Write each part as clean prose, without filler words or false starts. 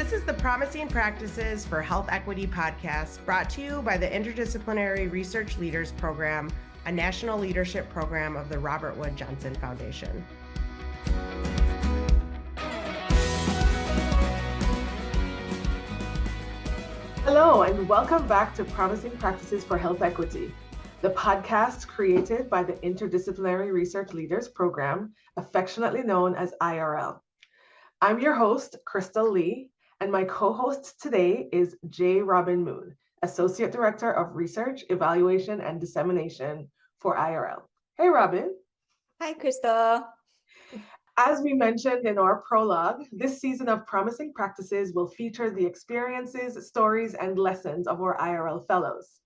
This is the Promising Practices for Health Equity podcast, brought to you by the Interdisciplinary Research Leaders Program, a national leadership program of the Robert Wood Johnson Foundation. Hello, and welcome back to Promising Practices for Health Equity, the podcast created by the Interdisciplinary Research Leaders Program, affectionately known as IRL. I'm your host, Krystal Lee, and my co-host today is J. Robin Moon, Associate Director of Research, Evaluation, and Dissemination for IRL. Hey, Robin. Hi, Krystal. As we mentioned in our prologue, this season of Promising Practices will feature the experiences, stories, and lessons of our IRL fellows.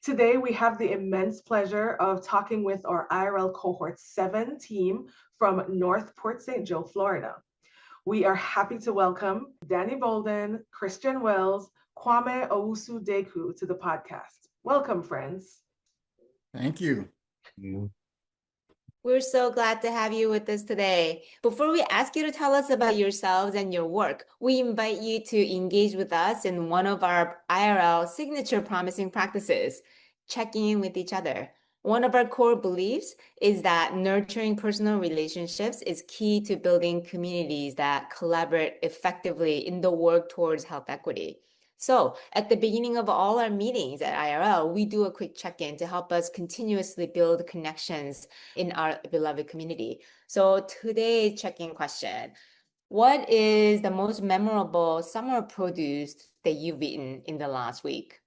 Today, we have the immense pleasure of talking with our IRL Cohort 7 team from North Port St. Joe, Florida. We are happy to welcome Dannie Bolden, Christian Wells, Kwame Owusu-Daaku to the podcast. Welcome, friends. Thank you. We're so glad to have you with us today. Before we ask you to tell us about yourselves and your work, we invite you to engage with us in one of our IRL signature promising practices, checking in with each other. One of our core beliefs is that nurturing personal relationships is key to building communities that collaborate effectively in the work towards health equity. So at the beginning of all our meetings at IRL, we do a quick check-in to help us continuously build connections in our beloved community. So today's check-in question: what is the most memorable summer produce that you've eaten in the last week?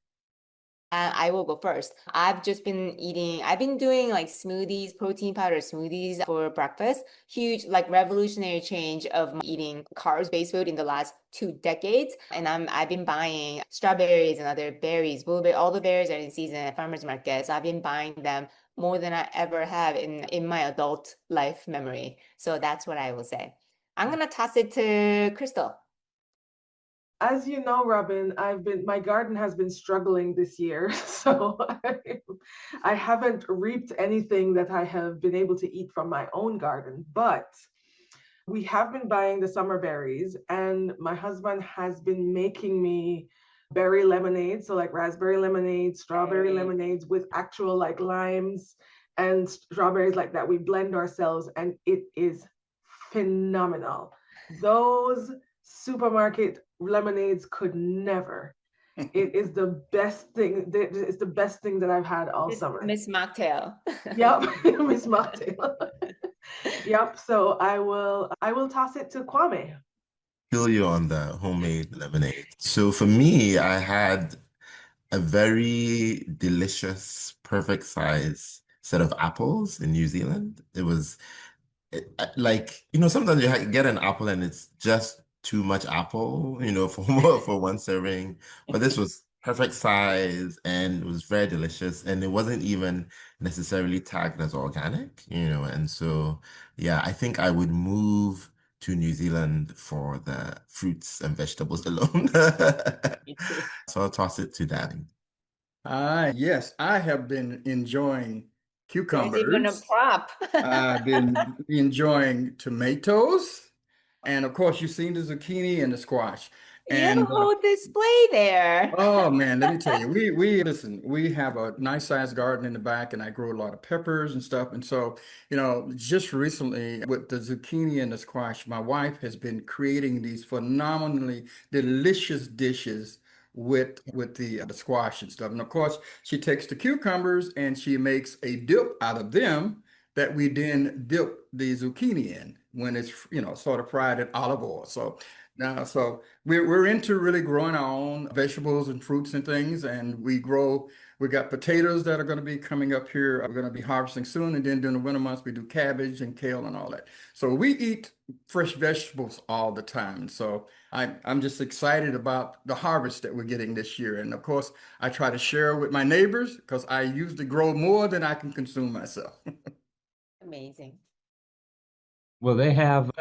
I will go first. I've been doing like smoothies, protein powder smoothies for breakfast. Huge, like revolutionary change of eating carbs-based food in the last 2 decades. And I've been buying strawberries and other berries, blueberry, all the berries are in season at farmers market. So I've been buying them more than I ever have in my adult life memory. So that's what I will say. I'm gonna toss it to Krystal. As you know, Robin, my garden has been struggling this year, so I haven't reaped anything that I have been able to eat from my own garden, but we have been buying the summer berries, and my husband has been making me berry lemonade, so like raspberry lemonade, strawberry lemonades with actual like limes and strawberries like that. We blend ourselves, and it is phenomenal. Those supermarket lemonades could never. It is the best thing. It's the best thing that I've had all summer. Miss Mocktail. Yep, Miss Mocktail. Yep. So I will toss it to Kwame. Feel you on the homemade lemonade. So for me, I had a very delicious, perfect size set of apples in New Zealand. It was like, sometimes you get an apple and it's just too much apple, for one serving. But this was perfect size and it was very delicious. And it wasn't even necessarily tagged as organic, And so, yeah, I think I would move to New Zealand for the fruits and vegetables alone. So I'll toss it to Dannie. Yes, I have been enjoying cucumbers. Even a prop. I've been enjoying tomatoes. And of course, you've seen the zucchini and the squash. You have a whole display there. Oh man, let me tell you, we have a nice sized garden in the back, and I grow a lot of peppers and stuff. And so, just recently with the zucchini and the squash, my wife has been creating these phenomenally delicious dishes with the squash and stuff. And of course, she takes the cucumbers and she makes a dip out of them that we then dip the zucchini in when it's sort of fried in olive oil. So we're into really growing our own vegetables and fruits and things, and we got potatoes that are going to be coming up here. We're going to be harvesting soon, and then during the winter months we do cabbage and kale and all that. So we eat fresh vegetables all the time. So I'm just excited about the harvest that we're getting this year. And of course, I try to share with my neighbors because I usually grow more than I can consume myself. Amazing. Well, they have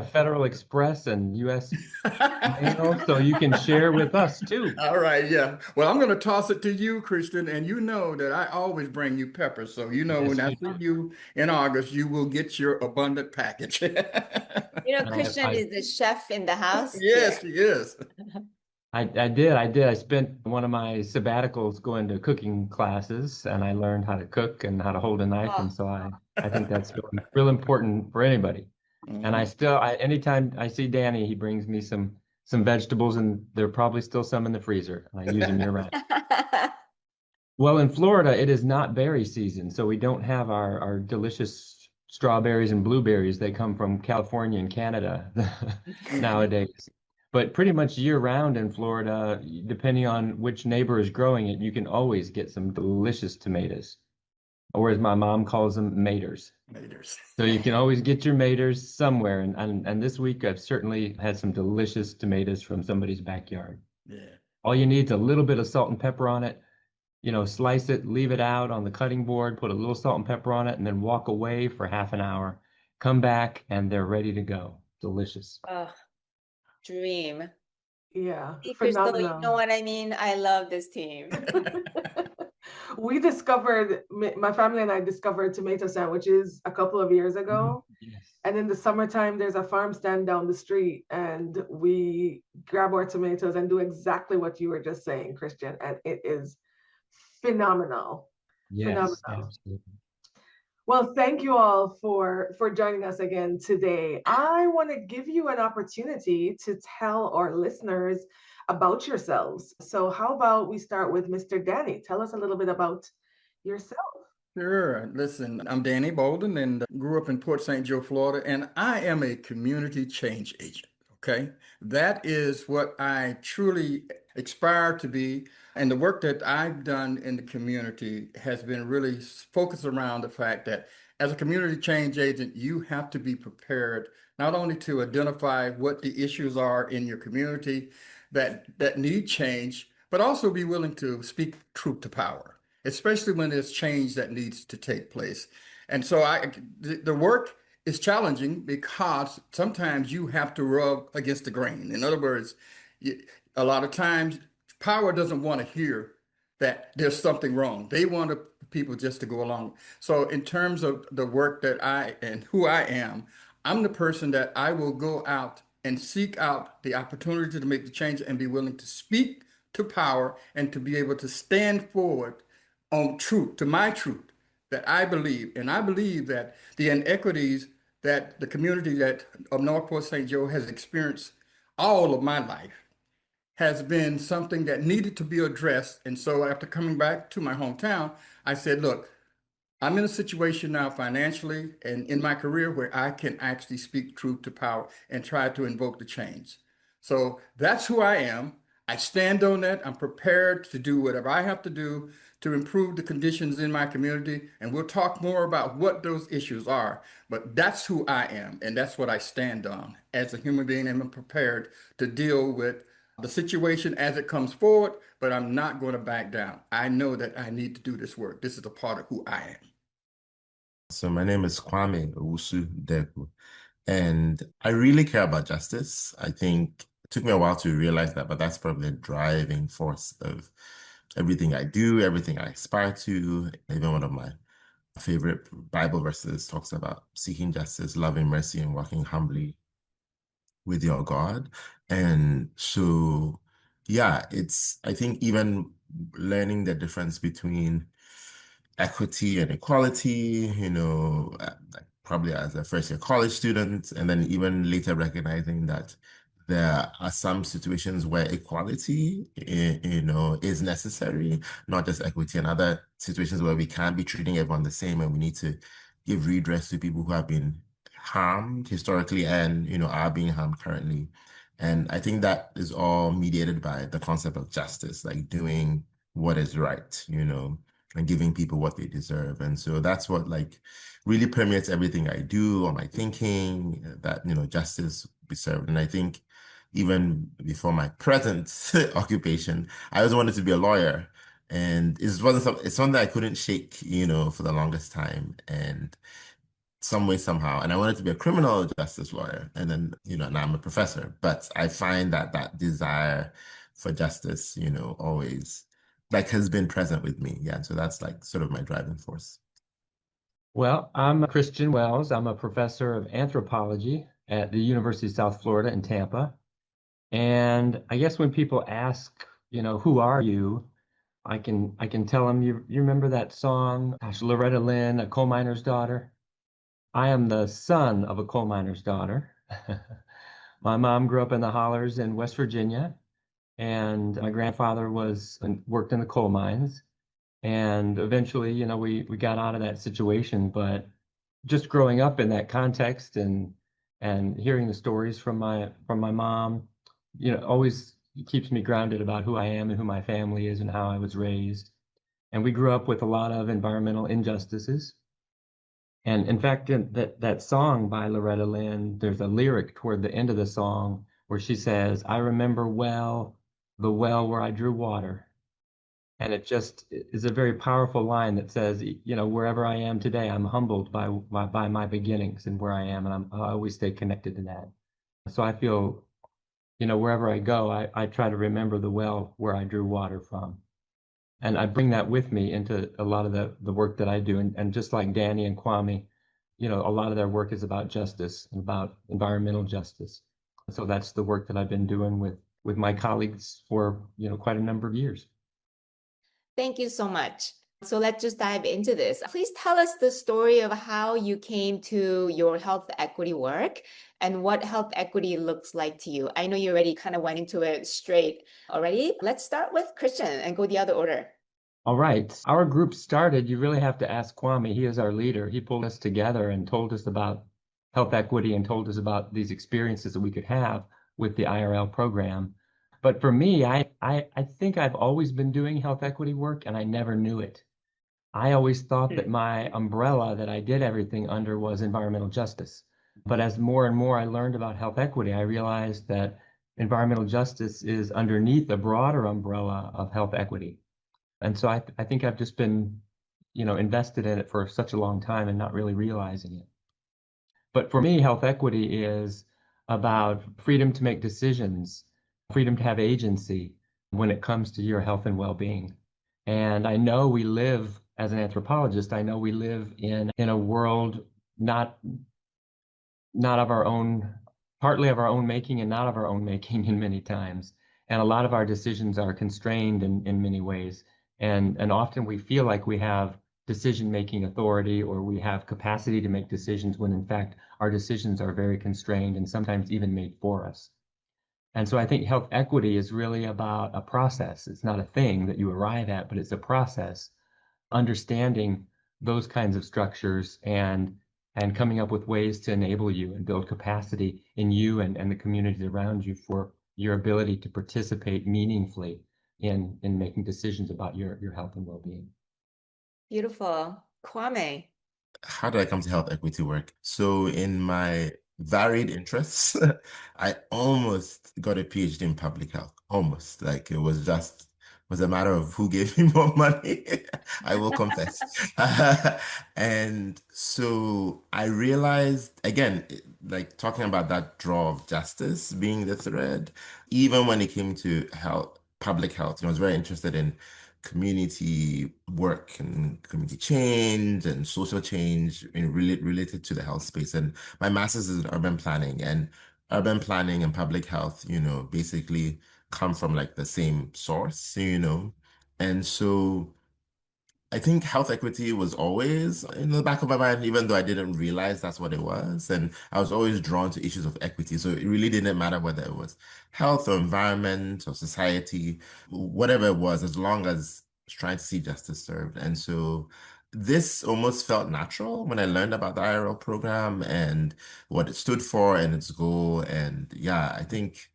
Federal Express and U.S. mail, so you can share with us too. All right, yeah. Well, I'm going to toss it to you, Christian, and you know that I always bring you peppers. So Yes, when I you see do. you in August, you will get your abundant package. Christian is the chef in the house. Yes, he is. I did. I spent one of my sabbaticals going to cooking classes, and I learned how to cook and how to hold a knife. Oh, And so I think that's real important for anybody. And Mhm. anytime I see Danny, he brings me some vegetables, and there are probably still some in the freezer. And I use them year round. Well, in Florida, it is not berry season, so we don't have our delicious strawberries and blueberries. They come from California and Canada nowadays. But pretty much year round in Florida, depending on which neighbor is growing it, you can always get some delicious tomatoes, or as my mom calls them, maters. Maters. So you can always get your maters somewhere. And this week, I've certainly had some delicious tomatoes from somebody's backyard. Yeah. All you need is a little bit of salt and pepper on it, slice it, leave it out on the cutting board, put a little salt and pepper on it, and then walk away for half an hour. Come back, and they're ready to go. Delicious. oh, dream. Yeah, See, Krystal, you know phenomenal. what I mean? I love this team. We discovered, my family and I discovered tomato sandwiches a couple of years ago. Yes. And in the summertime, there's a farm stand down the street, and we grab our tomatoes and do exactly what you were just saying, Christian. And it is phenomenal. Yes, Phenomenal. absolutely. Well, thank you all for joining us again today. I want to give you an opportunity to tell our listeners about yourselves. So how about we start with Mr. Danny? Tell us a little bit about yourself. Sure. Listen, I'm Danny Bolden and grew up in Port St. Joe, Florida, and I am a community change agent. Okay. That is what I truly aspire to be. And the work that I've done in the community has been really focused around the fact that as a community change agent, you have to be prepared not only to identify what the issues are in your community that need change, but also be willing to speak truth to power, especially when there's change that needs to take place. And so the work is challenging because sometimes you have to rub against the grain. In other words, a lot of times power doesn't want to hear that there's something wrong. They want people just to go along. So in terms of the work that I and who I am, I'm the person that I will go out and seek out the opportunity to make the change and be willing to speak to power and to be able to stand forward on truth, to my truth that I believe. And I believe that the inequities that the community that of Northport St. Joe has experienced all of my life has been something that needed to be addressed. And so after coming back to my hometown, I said, look, I'm in a situation now financially and in my career where I can actually speak truth to power and try to invoke the change. So that's who I am. I stand on that. I'm prepared to do whatever I have to do to improve the conditions in my community. And we'll talk more about what those issues are. But that's who I am. And that's what I stand on as a human being. And I'm prepared to deal with the situation as it comes forward, but I'm not going to back down. I know that I need to do this work. This is a part of who I am. So my name is Kwame Owusu-Daaku, and I really care about justice. I think it took me a while to realize that, but that's probably the driving force of everything I do, everything I aspire to. Even one of my favorite Bible verses talks about seeking justice, loving mercy, and walking humbly with your God. And so, yeah, I think even learning the difference between equity and equality, like probably as a first year college student, and then even later recognizing that there are some situations where equality, is necessary, not just equity, and other situations where we can't be treating everyone the same, and we need to give redress to people who have been harmed historically and, are being harmed currently. And I think that is all mediated by the concept of justice, like doing what is right, and giving people what they deserve. And so that's what like really permeates everything I do or my thinking, that, justice be served. And I think even before my present occupation, I always wanted to be a lawyer. And it's something I couldn't shake, for the longest time. And some way, somehow. And I wanted to be a criminal justice lawyer. And then, now I'm a professor. But I find that that desire for justice, always like has been present with me. Yeah. So that's like sort of my driving force. Well, I'm Christian Wells. I'm a professor of anthropology at the University of South Florida in Tampa. And I guess when people ask, who are you? I can tell them, you remember that song, gosh, Loretta Lynn, A Coal Miner's Daughter? I am the son of a coal miner's daughter. My mom grew up in the hollers in West Virginia, and my grandfather worked in the coal mines. And eventually, we got out of that situation. But just growing up in that context and hearing the stories from my mom, always keeps me grounded about who I am and who my family is and how I was raised. And we grew up with a lot of environmental injustices. And in fact, in that song by Loretta Lynn, there's a lyric toward the end of the song where she says, I remember well the well where I drew water. And it just is a very powerful line that says, wherever I am today, I'm humbled by my beginnings and where I am, and I always stay connected to that. So I feel, wherever I go, I try to remember the well where I drew water from. And I bring that with me into a lot of the work that I do. And just like Danny and Kwame, a lot of their work is about justice and about environmental justice. So that's the work that I've been doing with my colleagues for, quite a number of years. Thank you so much. So let's just dive into this. Please tell us the story of how you came to your health equity work and what health equity looks like to you. I know you already kind of went into it straight already. Let's start with Christian and go the other order. All right. Our group started, you really have to ask Kwame. He is our leader. He pulled us together and told us about health equity and told us about these experiences that we could have with the IRL program. But for me, I think I've always been doing health equity work and I never knew it. I always thought that my umbrella that I did everything under was environmental justice. But as more and more I learned about health equity, I realized that environmental justice is underneath a broader umbrella of health equity. And so I think I've just been, invested in it for such a long time and not really realizing it. But for me, health equity is about freedom to make decisions, freedom to have agency when it comes to your health and well-being. And I know we live, as an anthropologist, I know we live in a world not of our own, partly of our own making and not of our own making in many times. And a lot of our decisions are constrained in many ways. And often we feel like we have decision-making authority or we have capacity to make decisions when in fact our decisions are very constrained and sometimes even made for us. And so I think health equity is really about a process. It's not a thing that you arrive at, but it's a process, understanding those kinds of structures and coming up with ways to enable you and build capacity in you and the communities around you for your ability to participate meaningfully in making decisions about your health and well-being. Beautiful. Kwame. How did I come to health equity work? So in my varied interests, I almost got a PhD in public health. Almost. Like it was a matter of who gave me more money. I will confess. And so I realized, again, like talking about that draw of justice being the thread, even when it came to health, public health, I was very interested in community work and community change and social change related to the health space. And my master's is in urban planning, and urban planning and public health, basically come from like the same source. And so I think health equity was always in the back of my mind, even though I didn't realize that's what it was. And I was always drawn to issues of equity. So it really didn't matter whether it was health or environment or society, whatever it was, as long as trying to see justice served. And so this almost felt natural when I learned about the IRL program and what it stood for and its goal. And yeah, I think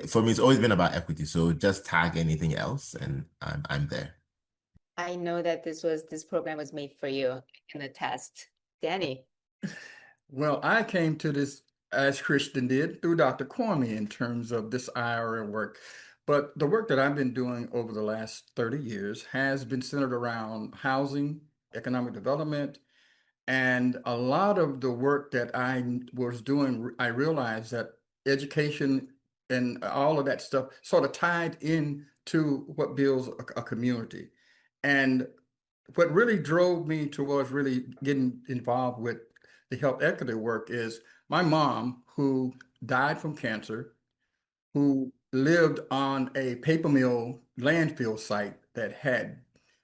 for me, it's always been about equity. So just tag anything else and I'm there. I know that this program was made for you. I can attest. Danny. Well, I came to this as Christian did through Dr. Kwame in terms of this IRA work. But the work that I've been doing over the last 30 years has been centered around housing, economic development, and a lot of the work that I was doing, I realized that education and all of that stuff sort of tied in to what builds a community. And what really drove me towards really getting involved with the health equity work is my mom, who died from cancer, who lived on a paper mill landfill site that had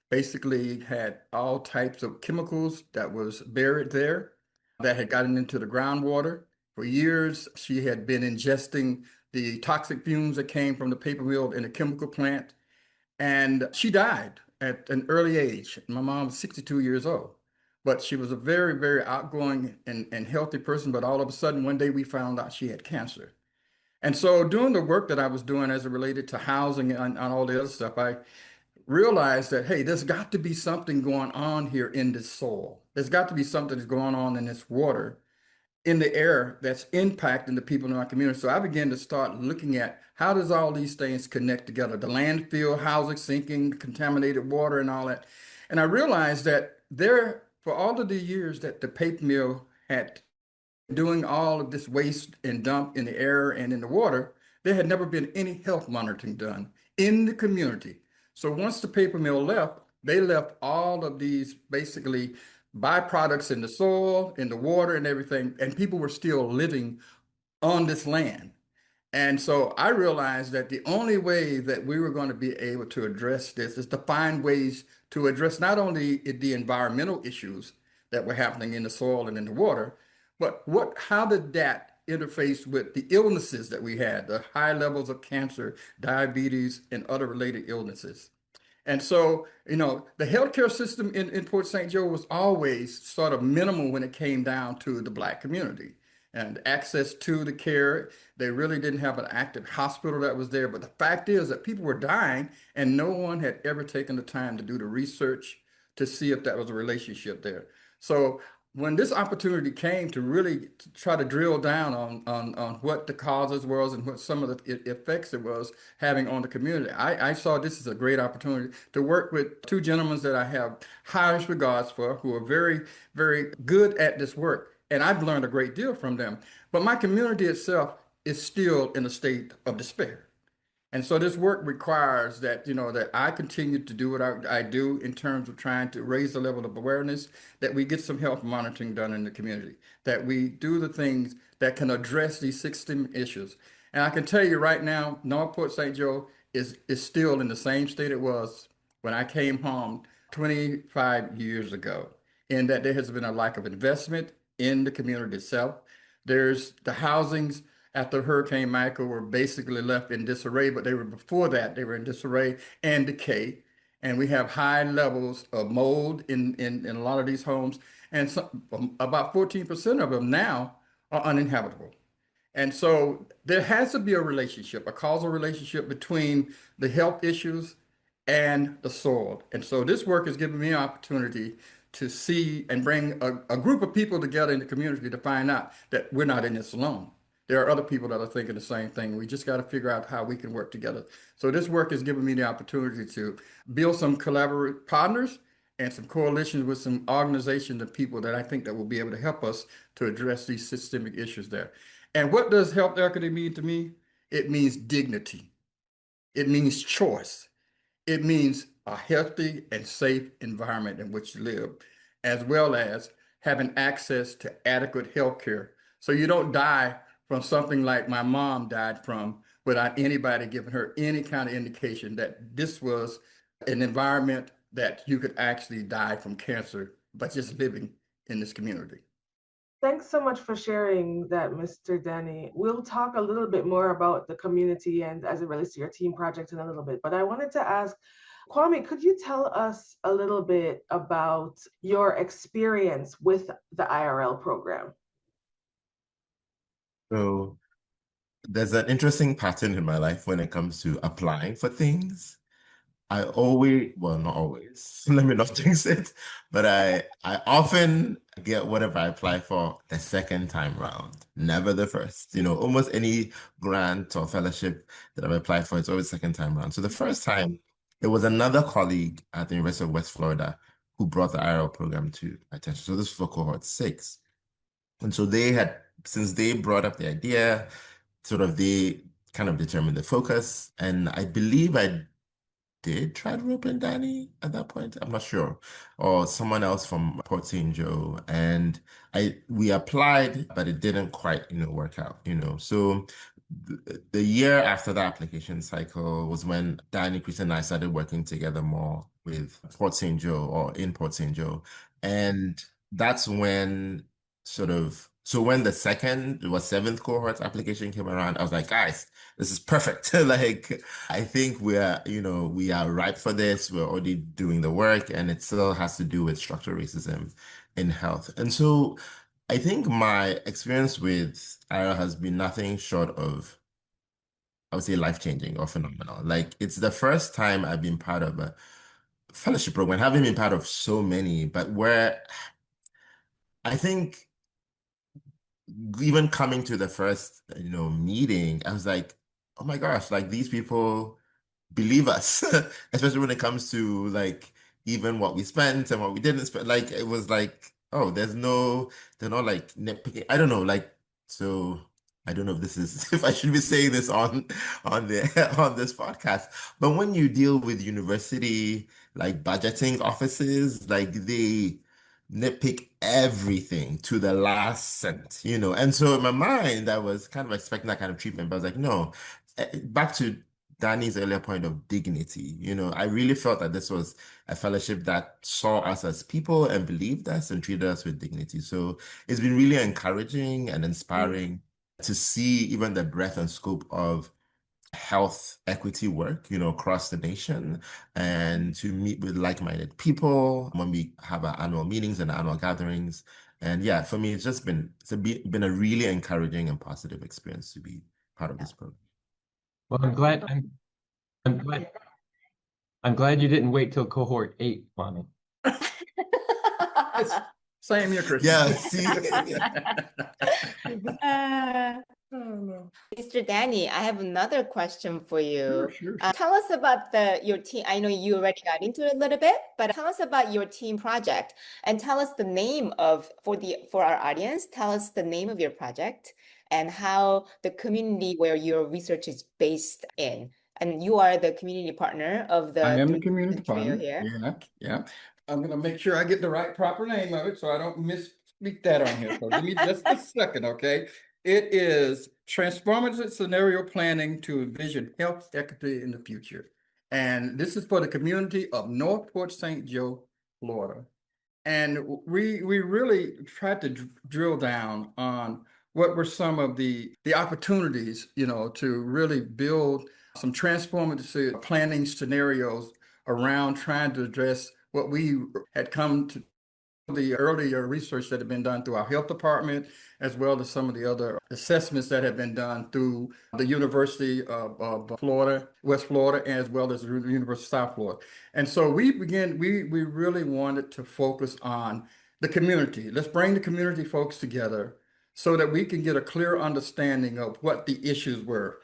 basically had all types of chemicals that was buried there that had gotten into the groundwater. For years, she had been ingesting the toxic fumes that came from the paper mill in a chemical plant. And she died at an early age. My mom was 62 years old, but she was a very, very outgoing and healthy person. But all of a sudden, one day we found out she had cancer. And so doing the work that I was doing as it related to housing and all the other stuff, I realized that, hey, there's got to be something going on here in this soil. There's got to be something that's going on in this water, in the air that's impacting the people in our community. So I began to start looking at how does all these things connect together? The landfill, housing sinking, contaminated water and all that. And I realized that there, for all of the years that the paper mill had doing all of this waste and dump in the air and in the water, there had never been any health monitoring done in the community. So once the paper mill left, they left all of these basically byproducts in the soil, in the water and everything, and people were still living on this land. And so I realized that the only way that we were going to be able to address this is to find ways to address not only the environmental issues that were happening in the soil and in the water, but how did that interface with the illnesses that we had, the high levels of cancer, diabetes, and other related illnesses? And so, the healthcare system in Port St. Joe was always sort of minimal when it came down to the Black community and access to the care. They really didn't have an active hospital that was there. But the fact is that people were dying and no one had ever taken the time to do the research to see if that was a relationship there. So when this opportunity came to really try to drill down on what the causes was and what some of the effects it was having on the community, I saw this as a great opportunity to work with two gentlemen that I have highest regards for, who are very, very good at this work. And I've learned a great deal from them. But my community itself is still in a state of despair. And so this work requires that, that I continue to do what I do in terms of trying to raise the level of awareness, that we get some health monitoring done in the community, that we do the things that can address these systemic issues. And I can tell you right now, North Port St. Joe is still in the same state it was when I came home 25 years ago, in that there has been a lack of investment in the community itself. There's the housings after Hurricane Michael were basically left in disarray, but before that, they were in disarray and decay. And we have high levels of mold in a lot of these homes. And about 14% of them now are uninhabitable. And so there has to be a relationship, a causal relationship between the health issues and the soil. And so this work has given me an opportunity to see and bring a group of people together in the community to find out that we're not in this alone. There are other people that are thinking the same thing. We just got to figure out how we can work together. So this work has given me the opportunity to build some collaborative partners and some coalitions with some organizations and people that I think that will be able to help us to address these systemic issues there. And what does health equity mean to me? It means dignity. It means choice. It means a healthy and safe environment in which to live, as well as having access to adequate health care. So you don't die from something like my mom died from without anybody giving her any kind of indication that this was an environment that you could actually die from cancer by just living in this community. Thanks so much for sharing that, Mr. Dannie. We'll talk a little bit more about the community and as it relates to your team project in a little bit, but I wanted to ask, Kwame, could you tell us a little bit about your experience with the IRL program? So there's an interesting pattern in my life when it comes to applying for things. I always, well, not always, let me not jinx it, but I often get whatever I apply for the second time round, never the first. Almost any grant or fellowship that I've applied for, it's always second time round. So the first time, it was another colleague at the University of West Florida who brought the IRL program to my attention. So this was for cohort 6. And so since they brought up the idea, they kind of determined the focus. And I believe I did try to rope in Dannie at that point. I'm not sure. Or someone else from Port St. Joe. And we applied, but it didn't quite, work out, So the year after the application cycle was when Danny, Krystal, and I started working together more with Port St. Joe or in Port St. Joe. And that's when when the seventh cohort application came around, I was like, guys, this is perfect. Like, I think we are ripe for this. We're already doing the work, and it still has to do with structural racism in health. And so I think my experience with IRA has been nothing short of, I would say, life-changing or phenomenal. Like, it's the first time I've been part of a fellowship program, having been part of so many, but where I think even coming to the first, meeting, I was like, oh my gosh, like these people believe us, especially when it comes to like even what we spent and what we didn't spend. Like it was like, oh, they're not like nitpicking. I don't know, like so. I don't know if this is if I should be saying this on the on this podcast, but when you deal with university like budgeting offices, like they nitpick everything to the last cent, And so in my mind, I was kind of expecting that kind of treatment, but I was like, no, back to Danny's earlier point of dignity. I really felt that this was a fellowship that saw us as people and believed us and treated us with dignity. So it's been really encouraging and inspiring to see even the breadth and scope of health equity work, across the nation and to meet with like-minded people when we have our annual meetings and annual gatherings. And yeah, for me, been a really encouraging and positive experience to be part of this program. Well, I'm glad you didn't wait till cohort 8, Kwame. Same here, Krystal. Yeah, see. Oh, no. Mr. Danny, I have another question for you. Sure. Tell us about your team. I know you already got into it a little bit, but tell us about your team project and tell us the name for our audience. Tell us the name of your project and how the community where your research is based in. And you are the community partner of the I am the three community trio partner. here. Yeah. I'm gonna make sure I get the right proper name of it so I don't misspeak that on here. So give me just a second, okay? It is Transformative Scenario Planning to Envision Health Equity in the Future. And this is for the community of North Port St. Joe, Florida. And we really tried to drill down on what were some of the opportunities, to really build some transformative planning scenarios around trying to address what we had come to the earlier research that had been done through our health department, as well as some of the other assessments that have been done through the University of Florida, West Florida, as well as the University of South Florida. And so we really wanted to focus on the community. Let's bring the community folks together so that we can get a clear understanding of what the issues were.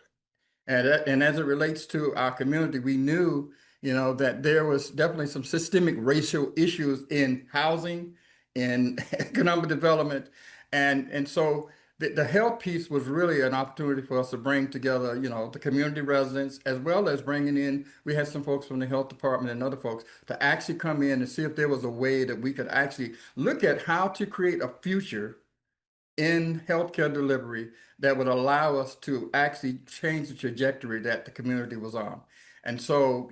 And as it relates to our community, we knew, that there was definitely some systemic racial issues in housing, in economic development. And so the health piece was really an opportunity for us to bring together, the community residents, as well as bringing in, we had some folks from the health department and other folks to actually come in and see if there was a way that we could actually look at how to create a future in healthcare delivery that would allow us to actually change the trajectory that the community was on. And so,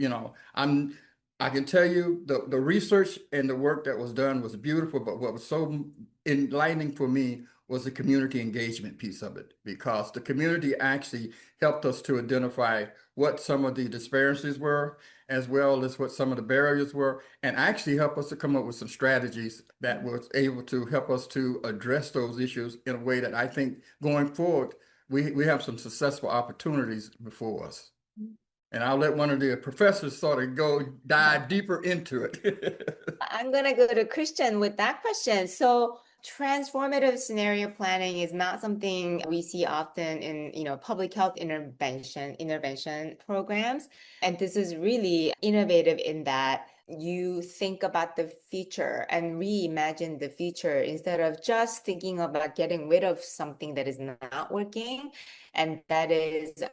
I can tell you the research and the work that was done was beautiful, but what was so enlightening for me was the community engagement piece of it, because the community actually helped us to identify what some of the disparities were, as well as what some of the barriers were, and actually help us to come up with some strategies that was able to help us to address those issues in a way that I think going forward, we have some successful opportunities before us. And I'll let one of the professors sort of dive deeper into it. I'm going to go to Christian with that question. So transformative scenario planning is not something we see often in, public health intervention programs. And this is really innovative in that you think about the future and reimagine the future instead of just thinking about getting rid of something that is not working. And that is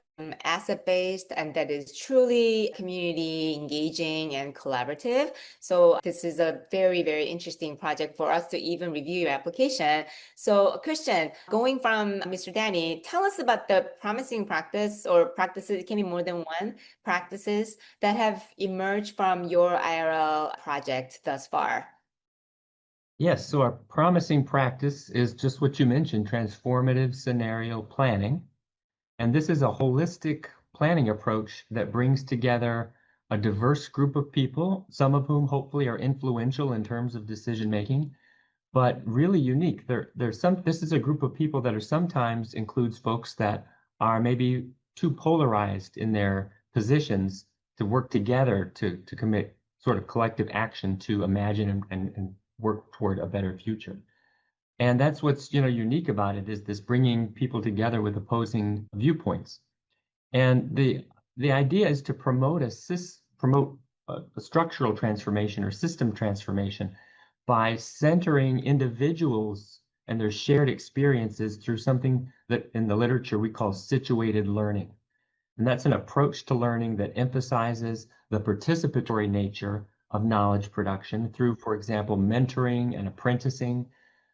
asset-based and that is truly community engaging and collaborative. So this is a very, very interesting project for us to even review your application. So Christian, going from Mr. Danny, tell us about the promising practice or practices, it can be more than one, practices that have emerged from your IRL project thus far. Yes, so our promising practice is just what you mentioned, transformative scenario planning. And this is a holistic planning approach that brings together a diverse group of people, some of whom hopefully are influential in terms of decision making, but really unique. This is a group of people that are sometimes includes folks that are maybe too polarized in their positions to work together to commit sort of collective action to imagine and work toward a better future. And that's what's, unique about it is this bringing people together with opposing viewpoints. And the idea is to promote a structural transformation or system transformation by centering individuals and their shared experiences through something that in the literature we call situated learning. And that's an approach to learning that emphasizes the participatory nature of knowledge production through, for example, mentoring and apprenticing.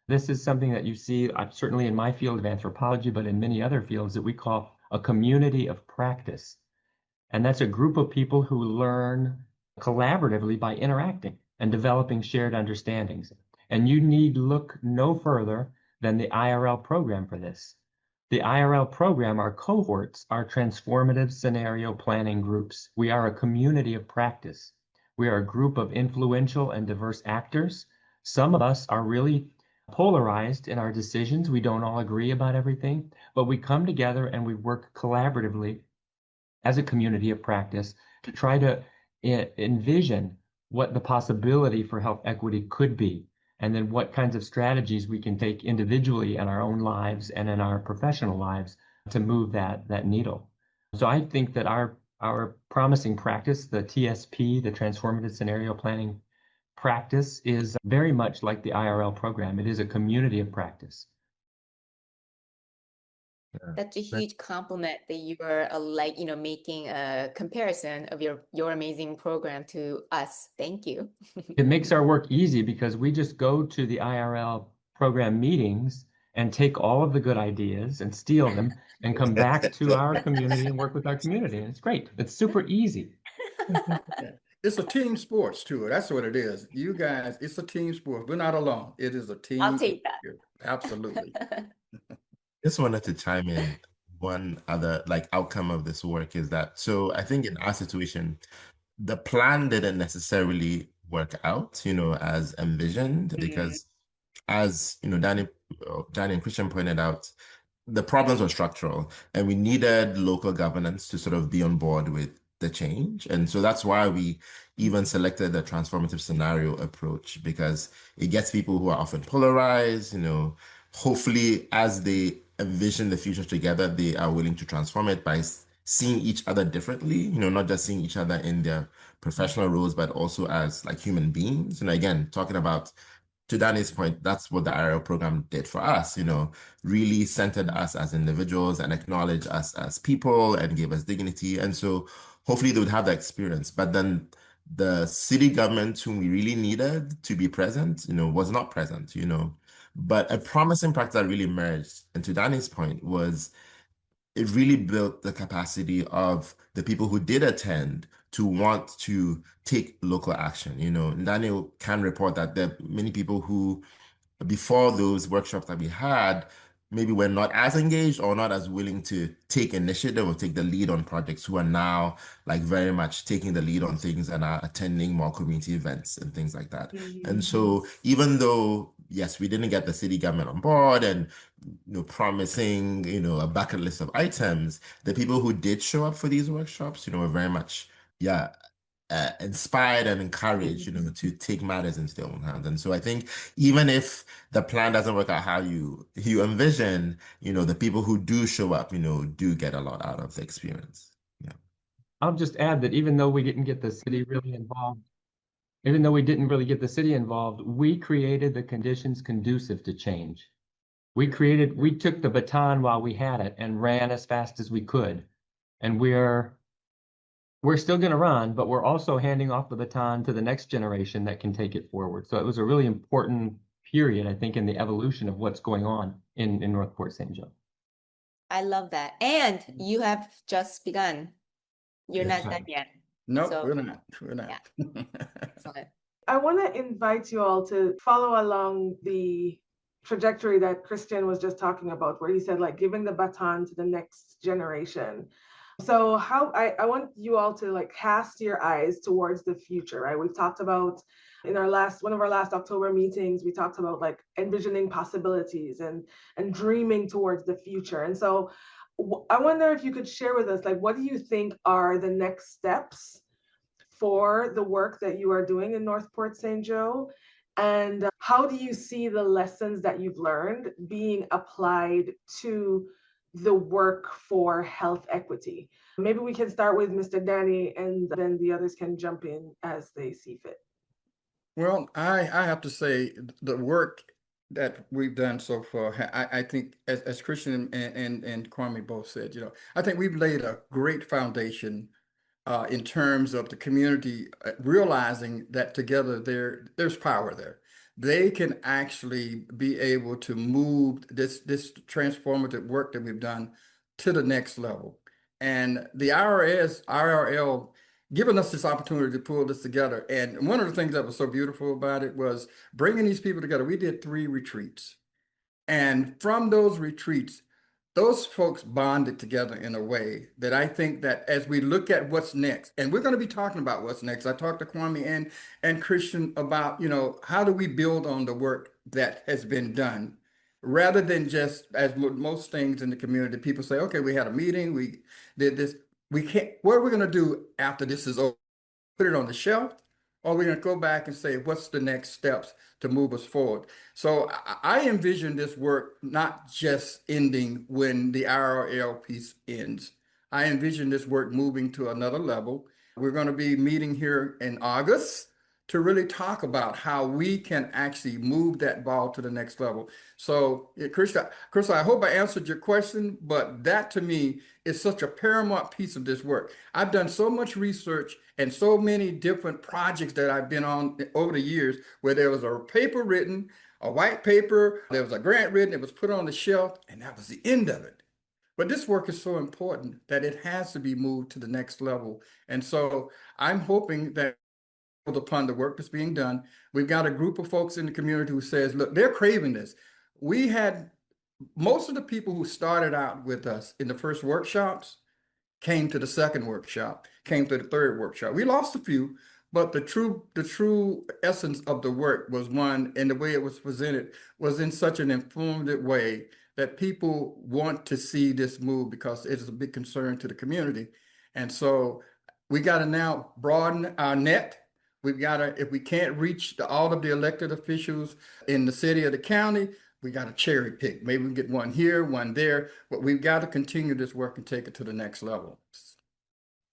This is something that you see certainly in my field of anthropology, but in many other fields that we call a community of practice. And that's a group of people who learn collaboratively by interacting and developing shared understandings. And you need look no further than the IRL program for this. The IRL program, our cohorts, are transformative scenario planning groups. We are a community of practice. We are a group of influential and diverse actors. Some of us are really polarized in our decisions. We don't all agree about everything, but we come together and we work collaboratively as a community of practice to try to envision what the possibility for health equity could be, and then what kinds of strategies we can take individually in our own lives and in our professional lives to move that needle. So I think that our promising practice, the TSP, the Transformative Scenario Planning practice, is very much like the IRL program. It is a community of practice. That's a huge compliment that you are making a comparison of your amazing program to us. Thank you. It makes our work easy because we just go to the IRL program meetings and take all of the good ideas and steal them and come back to our community and work with our community. And it's great. It's super easy. Yeah. It's a team sports too. That's what it is. You guys, it's a team sport. We're not alone. It is a team. I'll take that. Absolutely. Just wanted to chime in. One other outcome of this work is that, so I think in our situation, the plan didn't necessarily work out, as envisioned, because as Danny and Christian pointed out, the problems were structural and we needed local governance to sort of be on board with the change. And so that's why we even selected the transformative scenario approach, because it gets people who are often polarized, hopefully as they envision the future together, they are willing to transform it by seeing each other differently, not just seeing each other in their professional roles, but also as human beings. Again, talking about, to Danny's point, that's what the IRL program did for us, really centered us as individuals and acknowledged us as people and gave us dignity. And so hopefully they would have that experience. But then the city government, whom we really needed to be present, was not present, But a promising practice that really emerged, and to Danny's point, was it really built the capacity of the people who did attend to want to take local action. Daniel can report that there are many people who, before those workshops that we had, maybe were not as engaged or not as willing to take initiative or take the lead on projects, who are now very much taking the lead on things and are attending more community events and things like that. And so even though, yes, we didn't get the city government on board and promising, a bucket list of items, the people who did show up for these workshops, were very much, inspired and encouraged, to take matters into their own hands. And so I think even if the plan doesn't work out how you envision, the people who do show up, do get a lot out of the experience. Yeah. I'll just add that even though we didn't get the city really involved, we created the conditions conducive to change. We took the baton while we had it and ran as fast as we could. And we're still going to run, but we're also handing off the baton to the next generation that can take it forward. So it was a really important period, I think, in the evolution of what's going on in North Port St. Joe. I love that. And you have just begun. You're Yes, not done yet. No, So, we're not. We're not. yeah. Excellent. I want to invite you all to follow along the trajectory that Christian was just talking about, where he said, like, giving the baton to the next generation. So I want you all to like cast your eyes towards the future, right? We've talked about in one of our last October meetings, we talked about like envisioning possibilities and dreaming towards the future. And so I wonder if you could share with us, like, what do you think are the next steps for the work that you are doing in North Port St. Joe? And how do you see the lessons that you've learned being applied to the work for health equity? Maybe we can start with Mr. Danny, and then the others can jump in as they see fit. Well, I have to say the work that we've done so far, I think as Christian and Kwame both said, I think we've laid a great foundation in terms of the community realizing that together there's power there. They can actually be able to move this transformative work that we've done to the next level. And the IRL giving us this opportunity to pull this together. And one of the things that was so beautiful about it was bringing these people together. We did 3 retreats. And from those retreats, those folks bonded together in a way that I think that as we look at what's next, and we're going to be talking about what's next. I talked to Kwame and Christian about, how do we build on the work that has been done rather than just as most things in the community, people say, okay, we had a meeting, we did this. We can't, what are we going to do after this is over? Put it on the shelf, or we're going to go back and say, what's the next steps to move us forward? So I envision this work not just ending when the IRL piece ends. I envision this work moving to another level. We're going to be meeting here in August to really talk about how we can actually move that ball to the next level. So, Krystal, I hope I answered your question, but that to me is such a paramount piece of this work. I've done so much research and so many different projects that I've been on over the years where there was a paper written, a white paper, there was a grant written, it was put on the shelf, and that was the end of it. But this work is so important that it has to be moved to the next level. And so I'm hoping that upon the work that's being done. We've got a group of folks in the community who says, look, they're craving this. We had most of the people who started out with us in the first workshops came to the second workshop, came to the third workshop. We lost a few, but the true essence of the work was one, and the way it was presented was in such an informative way that people want to see this move because it is a big concern to the community. And so we got to now broaden our net. We've got to, if we can't reach all of the elected officials in the city or the county, we got to cherry pick. Maybe we get one here, one there, but we've got to continue this work and take it to the next level.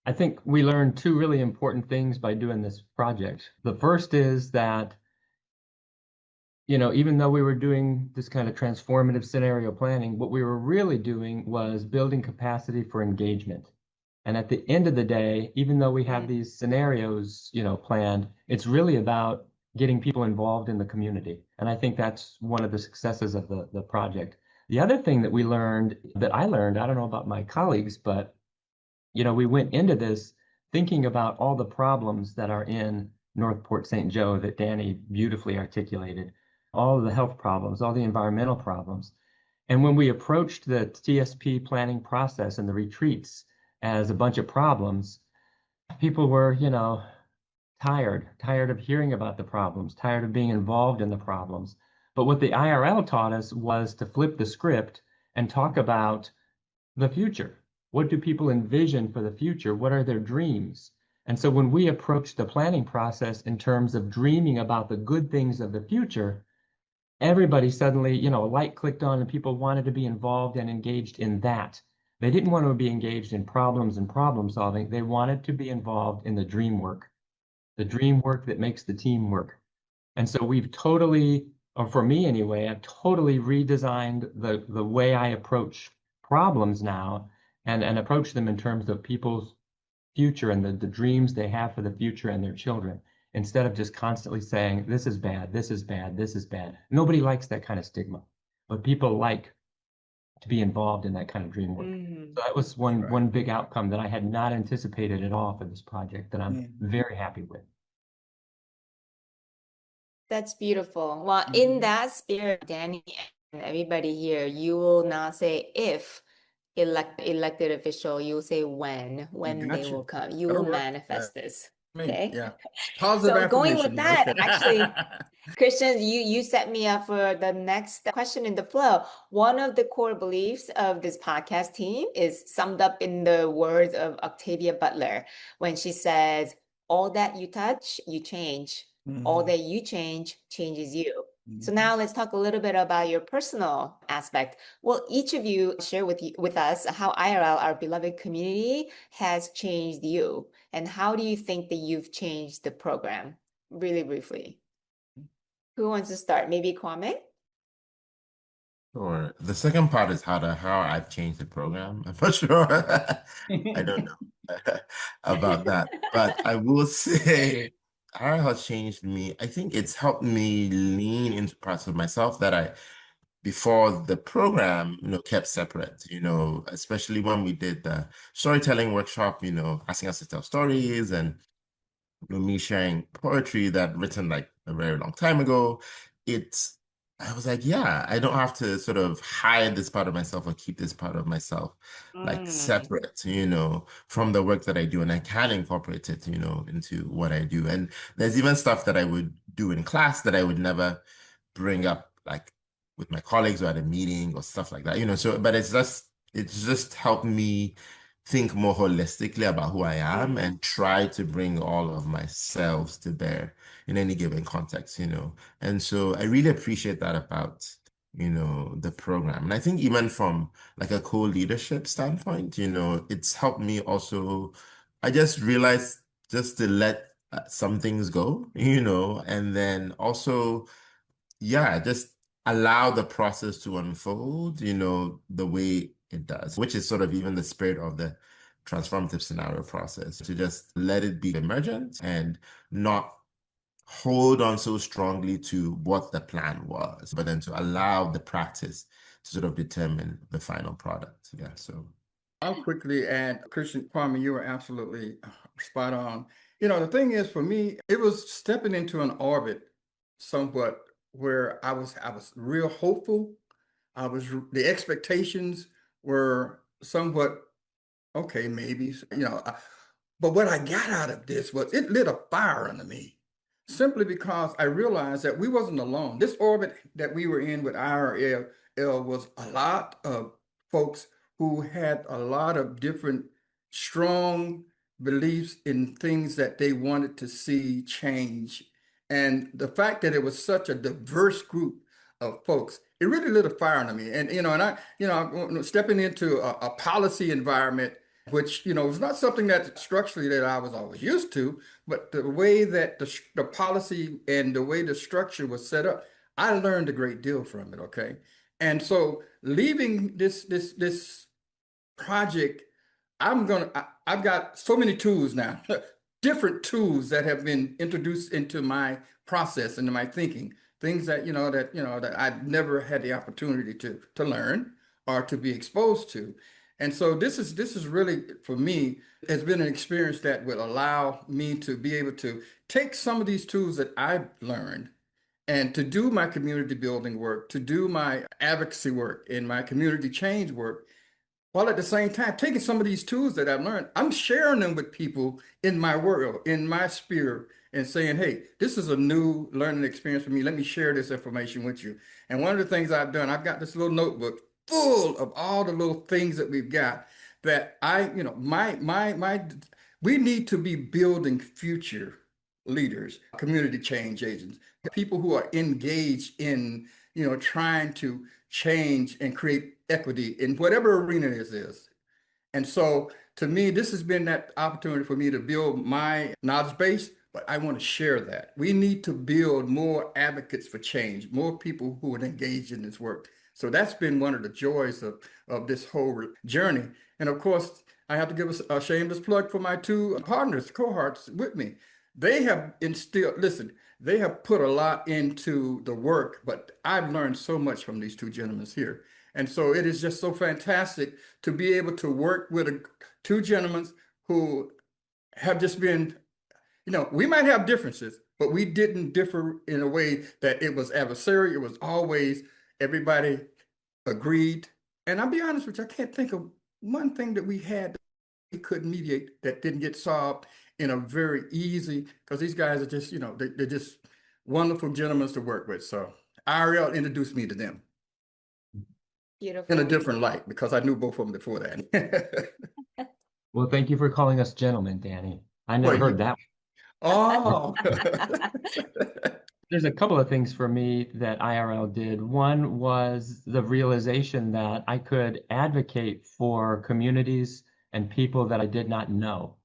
I think we learned 2 really important things by doing this project. The first is that, even though we were doing this kind of transformative scenario planning, what we were really doing was building capacity for engagement. And at the end of the day, even though we have these scenarios, planned, it's really about getting people involved in the community. And I think that's one of the successes of the project. The other thing that I learned, I don't know about my colleagues, but, we went into this thinking about all the problems that are in North Port St. Joe that Danny beautifully articulated, all of the health problems, all the environmental problems. And when we approached the TSP planning process and the retreats as a bunch of problems, people were, tired of hearing about the problems, tired of being involved in the problems. But what the IRL taught us was to flip the script and talk about the future. What do people envision for the future? What are their dreams? And so when we approached the planning process in terms of dreaming about the good things of the future, everybody suddenly, a light clicked on and people wanted to be involved and engaged in that. They didn't want to be engaged in problems and problem solving. They wanted to be involved in the dream work that makes the team work. And so we've totally, or for me anyway, I've totally redesigned the way I approach problems now. and approach them in terms of people's future and the dreams they have for the future and their children, instead of just constantly saying, this is bad, this is bad, this is bad. Nobody likes that kind of stigma, but people like to be involved in that kind of dream work. Mhm. So that was one big outcome that I had not anticipated at all for this project that I'm very happy with. That's beautiful. Well, in that spirit, Danny and everybody here, you will not say if elected official, you'll say when they will come. You will manifest this. Okay. Yeah. Positive So going affirmation. with that, Okay. actually, Christian, you set me up for the next question in the flow. One of the core beliefs of this podcast team is summed up in the words of Octavia Butler when she says, all that you touch, you change. All that you change changes you. So now let's talk a little bit about your personal aspect. Will each of you share with us how IRL, our beloved community, has changed you? And how do you think that you've changed the program? Really briefly. Who wants to start? Maybe Kwame? Sure. The second part is how I've changed the program. I'm not sure. I don't know about that. But I will say how it has changed me. I think it's helped me lean into parts of myself that I before the program, kept separate, especially when we did the storytelling workshop, asking us to tell stories and me sharing poetry that written like a very long time ago. I was like, yeah, I don't have to sort of hide this part of myself or keep this part of myself like separate, from the work that I do. And I can incorporate it, into what I do. And there's even stuff that I would do in class that I would never bring up like with my colleagues or at a meeting or stuff like that, so but it's just helped me think more holistically about who I am and try to bring all of myself to bear in any given context, And so I really appreciate that about, the program. And I think even from like a co-leadership standpoint, it's helped me also, I just realized just to let some things go, and then also, yeah, just allow the process to unfold, the way it does, which is sort of even the spirit of the transformative scenario process, to just let it be emergent and not hold on so strongly to what the plan was, but then to allow the practice to sort of determine the final product. Yeah, so. I'll quickly add, Christian, Kwame, you were absolutely spot on. The thing is, for me, it was stepping into an orbit somewhat where I was real hopeful. The expectations were somewhat okay, maybe, but what I got out of this was it lit a fire under me, simply because I realized that we wasn't alone. This orbit that we were in with IRL was a lot of folks who had a lot of different strong beliefs in things that they wanted to see change. And the fact that it was such a diverse group of folks, it really lit a fire under me. And, stepping into a policy environment, which, is not something that structurally that I was always used to, but the way that the policy and the way the structure was set up, I learned a great deal from it. Okay. And so leaving this project, I've got so many tools now, different tools that have been introduced into my process, into my thinking, things that, that I've never had the opportunity to learn or to be exposed to. And so this is really, for me, has been an experience that would allow me to be able to take some of these tools that I've learned and to do my community building work, to do my advocacy work and my community change work, while at the same time taking some of these tools that I've learned, I'm sharing them with people in my world, in my sphere, and saying, hey, this is a new learning experience for me. Let me share this information with you. And one of the things I've done, I've got this little notebook full of all the little things that we've got that we need to be building future leaders, community change agents, people who are engaged in, trying to change and create equity in whatever arena this is. And so to me, this has been that opportunity for me to build my knowledge base, but I want to share that. We need to build more advocates for change, more people who are engaged in this work. So that's been one of the joys of this whole journey. And of course, I have to give a shameless plug for my two partners, cohorts with me. They have instilled, listen, they have put a lot into the work, but I've learned so much from these two gentlemen here. And so it is just so fantastic to be able to work with two gentlemen who have just been, we might have differences, but we didn't differ in a way that it was adversarial. It was always everybody agreed. And I'll be honest with you, I can't think of one thing that we had that we couldn't mediate that didn't get solved in a very easy, because these guys are just, they're just wonderful gentlemen to work with. So Ariel introduced me to them. Beautiful. In a different light, because I knew both of them before that. Well, thank you for calling us gentlemen, Danny. I never heard that. Oh. There's a couple of things for me that IRL did. One was the realization that I could advocate for communities and people that I did not know.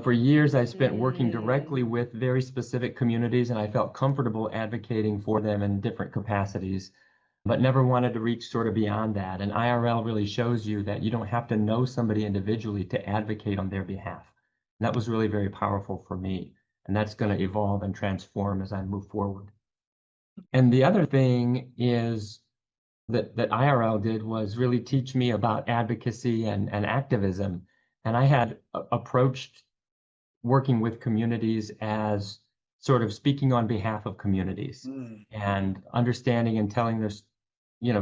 For years I spent working directly with very specific communities, and I felt comfortable advocating for them in different capacities, but never wanted to reach sort of beyond that. And IRL really shows you that you don't have to know somebody individually to advocate on their behalf. And that was really very powerful for me. And that's going to evolve and transform as I move forward. And the other thing is that IRL did was really teach me about advocacy and activism. And I had approached working with communities as sort of speaking on behalf of communities and understanding and telling their,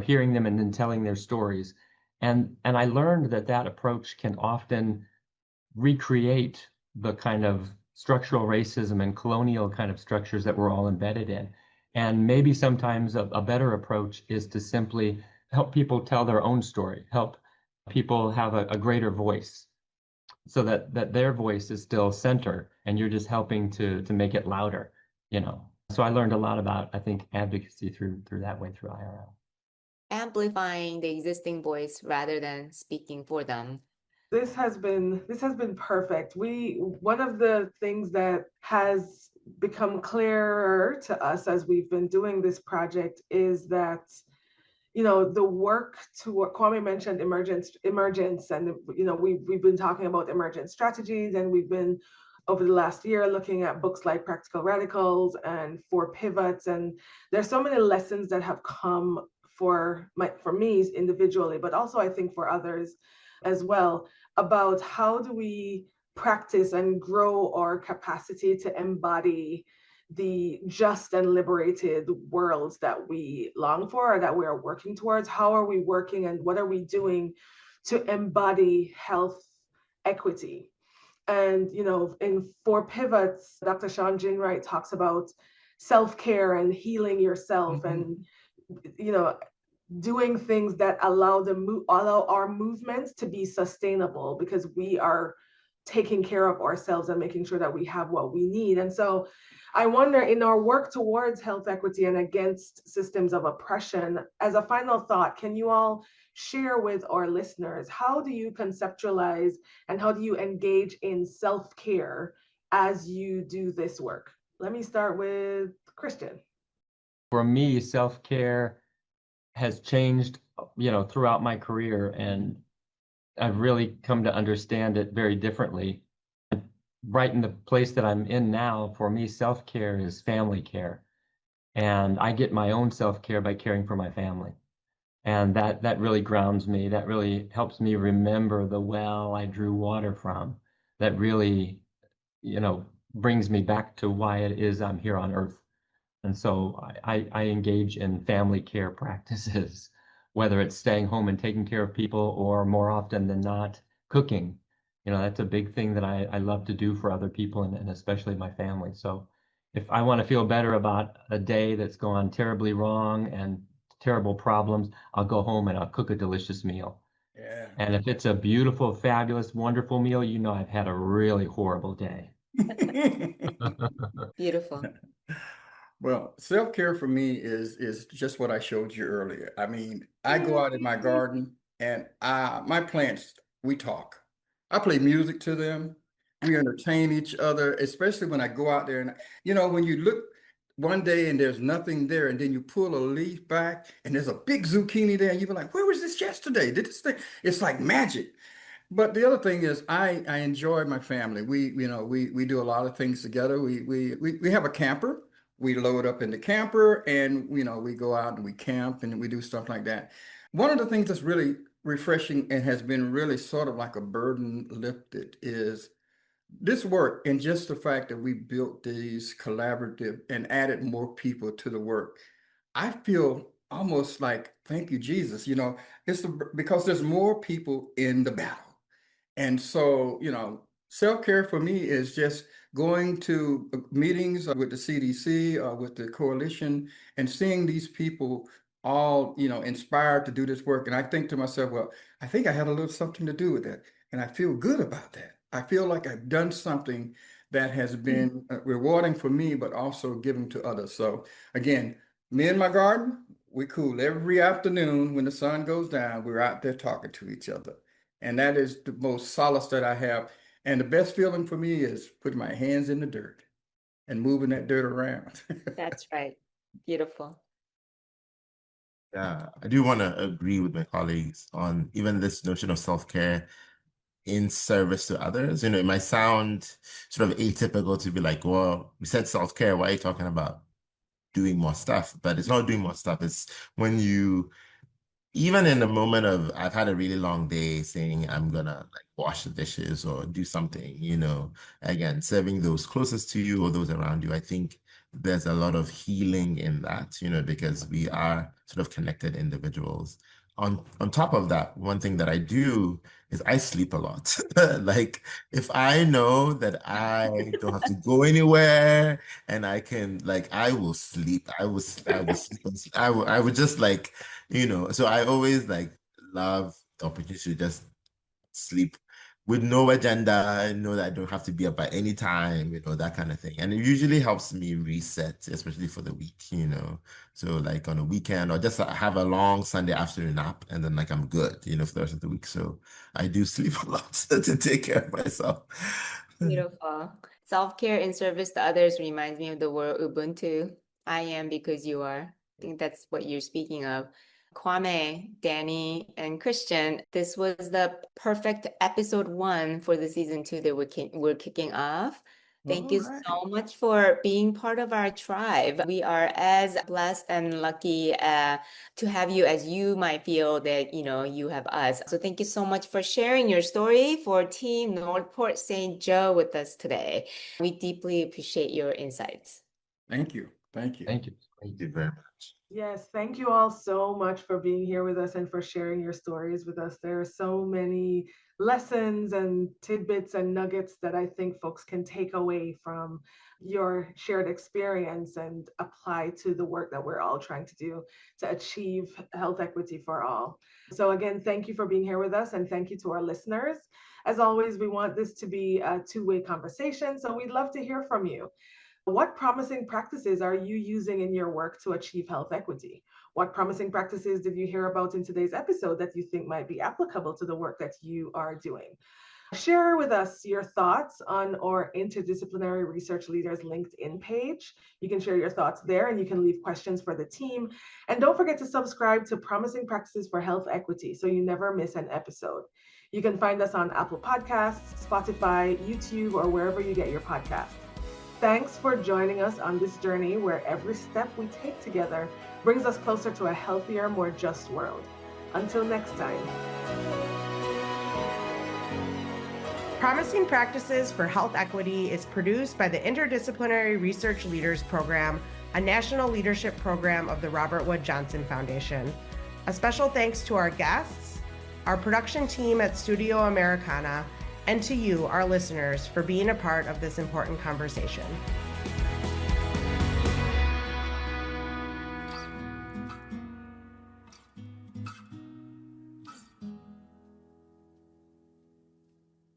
hearing them and then telling their stories. And I learned that approach can often recreate the kind of structural racism and colonial kind of structures that we're all embedded in. And maybe sometimes a better approach is to simply help people tell their own story, help people have a greater voice, so that their voice is still center and you're just helping to make it louder, So I learned a lot about, I think, advocacy through that way, through IRL. Amplifying the existing voice rather than speaking for them. This has been perfect. One of the things that has become clearer to us as we've been doing this project is that the work to what Kwame mentioned, emergence, and we've been talking about emergent strategies, and we've been over the last year looking at books like Practical Radicals and Four Pivots, and there's so many lessons that have come for me individually, but also I think for others as well, about how do we practice and grow our capacity to embody the just and liberated worlds that we long for or that we are working towards. How are we working and what are we doing to embody health equity? And, in Four Pivots, Dr. Sean Ginwright talks about self-care and healing yourself and, doing things that allow our movements to be sustainable, because we are taking care of ourselves and making sure that we have what we need. And so I wonder, in our work towards health equity and against systems of oppression, as a final thought, can you all share with our listeners, how do you conceptualize and how do you engage in self-care as you do this work? Let me start with Christian. For me, self-care has changed, throughout my career, and I've really come to understand it very differently. Right in the place that I'm in now, for me, self-care is family care. And I get my own self-care by caring for my family. And that really grounds me. That really helps me remember the well I drew water from. That really, brings me back to why it is I'm here on earth. And so I engage in family care practices, whether it's staying home and taking care of people, or more often than not, cooking. That's a big thing that I love to do for other people, and especially my family. So if I want to feel better about a day that's gone terribly wrong and terrible problems, I'll go home and I'll cook a delicious meal. Yeah. And if it's a beautiful, fabulous, wonderful meal, I've had a really horrible day. Beautiful. Well, self-care for me is just what I showed you earlier. I mean, I go out in my garden and my plants, we talk. I play music to them. We entertain each other, especially when I go out there and, when you look, one day and there's nothing there, and then you pull a leaf back and there's a big zucchini there, and you're like, where was this yesterday? Did this thing? It's like magic. But the other thing is, I enjoy my family. We do a lot of things together. We have a camper. We load up in the camper, and we go out and we camp and we do stuff like that. One of the things that's really refreshing and has been really sort of like a burden lifted is this work, and just the fact that we built these collaborative and added more people to the work. I feel almost like, thank you, Jesus. Because there's more people in the battle. And so, self-care for me is just going to meetings with the CDC or with the coalition and seeing these people all, inspired to do this work. And I think to myself, well, I think I had a little something to do with it. And I feel good about that. I feel like I've done something that has been rewarding for me, but also giving to others. So again, me and my garden, we cool every afternoon when the sun goes down. We're out there talking to each other. And that is the most solace that I have. And the best feeling for me is putting my hands in the dirt and moving that dirt around. That's right. Beautiful. Yeah, I do want to agree with my colleagues on even this notion of self-care in service to others. It might sound sort of atypical to be like, well, we said self-care, why are you talking about doing more stuff? But it's not doing more stuff. It's when you, even in the moment of, I've had a really long day, saying I'm gonna like wash the dishes or do something, again, serving those closest to you or those around you. I think there's a lot of healing in that, because we are sort of connected individuals. On top of that, one thing that I do is I sleep a lot. Like if I know that I don't have to go anywhere and I can, like, I will sleep. I will sleep. I would just like, so I always like love the opportunity to just sleep with no agenda, know that I don't have to be up by any time, that kind of thing. And it usually helps me reset, especially for the week, So like on a weekend or just have a long Sunday afternoon nap and then like I'm good, for the rest of the week. So I do sleep a lot to take care of myself. Beautiful. Self-care in service to others reminds me of the word Ubuntu. I am because you are. I think that's what you're speaking of. Kwame, Danny, and Christian, this was the perfect episode 1 for the season 2 that we're kicking off. Thank you so much for being part of our tribe. We are as blessed and lucky to have you as you might feel that, you have us. So thank you so much for sharing your story for Team Northport St. Joe with us today. We deeply appreciate your insights. Thank you. Thank you. Thank you. Thank you very much. Yes, thank you all so much for being here with us and for sharing your stories with us. There are so many lessons and tidbits and nuggets that I think folks can take away from your shared experience and apply to the work that we're all trying to do to achieve health equity for all. So again, thank you for being here with us, and thank you to our listeners. As always, we want this to be a two-way conversation, so we'd love to hear from you. What promising practices are you using in your work to achieve health equity? What promising practices did you hear about in today's episode that you think might be applicable to the work that you are doing? Share with us your thoughts on our Interdisciplinary Research Leaders LinkedIn page. You can share your thoughts there, and you can leave questions for the team. And don't forget to subscribe to Promising Practices for Health Equity so you never miss an episode. You can find us on Apple Podcasts, Spotify, YouTube, or wherever you get your podcasts. Thanks for joining us on this journey where every step we take together brings us closer to a healthier, more just world. Until next time. Promising Practices for Health Equity is produced by the Interdisciplinary Research Leaders Program, a national leadership program of the Robert Wood Johnson Foundation. A special thanks to our guests, our production team at Studio Americana, and to you, our listeners, for being a part of this important conversation.